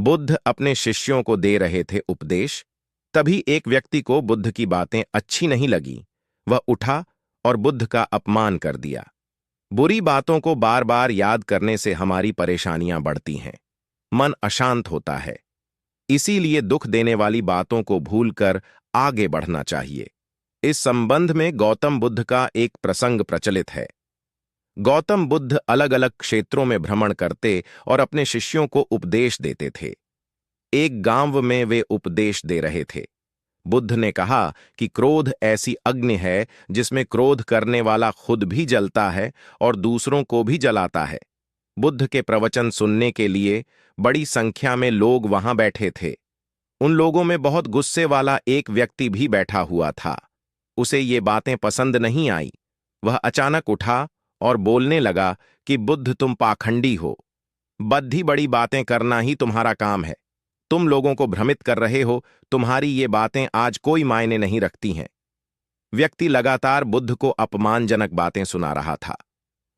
बुद्ध अपने शिष्यों को दे रहे थे उपदेश। तभी एक व्यक्ति को बुद्ध की बातें अच्छी नहीं लगी। वह उठा और बुद्ध का अपमान कर दिया। बुरी बातों को बार बार याद करने से हमारी परेशानियां बढ़ती हैं, मन अशांत होता है। इसीलिए दुख देने वाली बातों को भूलकर आगे बढ़ना चाहिए। इस संबंध में गौतम बुद्ध का एक प्रसंग प्रचलित है। गौतम बुद्ध अलग अलग क्षेत्रों में भ्रमण करते और अपने शिष्यों को उपदेश देते थे। एक गांव में वे उपदेश दे रहे थे। बुद्ध ने कहा कि क्रोध ऐसी अग्नि है जिसमें क्रोध करने वाला खुद भी जलता है और दूसरों को भी जलाता है। बुद्ध के प्रवचन सुनने के लिए बड़ी संख्या में लोग वहां बैठे थे। उन लोगों में बहुत गुस्से वाला एक व्यक्ति भी बैठा हुआ था। उसे ये बातें पसंद नहीं आई। वह अचानक उठा और बोलने लगा कि बुद्ध, तुम पाखंडी हो। बद्धी बड़ी बातें करना ही तुम्हारा काम है। तुम लोगों को भ्रमित कर रहे हो। तुम्हारी ये बातें आज कोई मायने नहीं रखती हैं। व्यक्ति लगातार बुद्ध को अपमानजनक बातें सुना रहा था।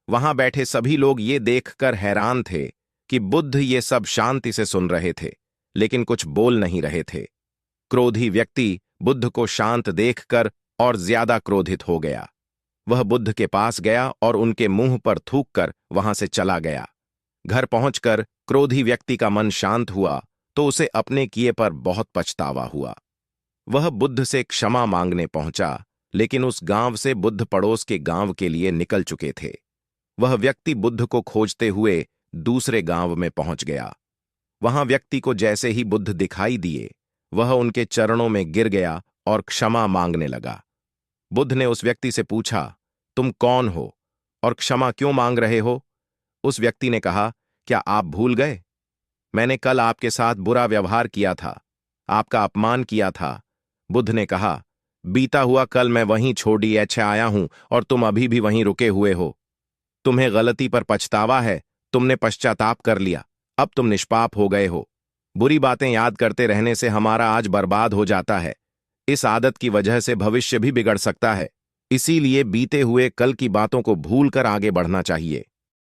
वहां बैठे सभी लोग ये देखकर हैरान थे कि बुद्ध ये सब शांति से सुन रहे थे, लेकिन कुछ बोल नहीं रहे थे। क्रोधी व्यक्ति बुद्ध को शांत देखकर और ज्यादा क्रोधित हो गया। वह बुद्ध के पास गया और उनके मुंह पर थूककर वहां से चला गया। घर पहुंचकर क्रोधी व्यक्ति का मन शांत हुआ तो उसे अपने किए पर बहुत पछतावा हुआ। वह बुद्ध से क्षमा मांगने पहुंचा, लेकिन उस गांव से बुद्ध पड़ोस के गांव के लिए निकल चुके थे। वह व्यक्ति बुद्ध को खोजते हुए दूसरे गांव में पहुंच गया। वहां व्यक्ति को जैसे ही बुद्ध दिखाई दिए, वह उनके चरणों में गिर गया और क्षमा मांगने लगा। बुद्ध ने उस व्यक्ति से पूछा, तुम कौन हो और क्षमा क्यों मांग रहे हो? उस व्यक्ति ने कहा, क्या आप भूल गए? मैंने कल आपके साथ बुरा व्यवहार किया था, आपका अपमान किया था। बुद्ध ने कहा, बीता हुआ कल मैं वहीं छोड़ी अच्छे आया हूं और तुम अभी भी वहीं रुके हुए हो। तुम्हें गलती पर पछतावा है, तुमने पश्चाताप कर लिया, अब तुम निष्पाप हो गए हो। बुरी बातें याद करते रहने से हमारा आज बर्बाद हो जाता है। इस आदत की वजह से भविष्य भी बिगड़ सकता है। इसीलिए बीते हुए कल की बातों को भूलकर आगे बढ़ना चाहिए।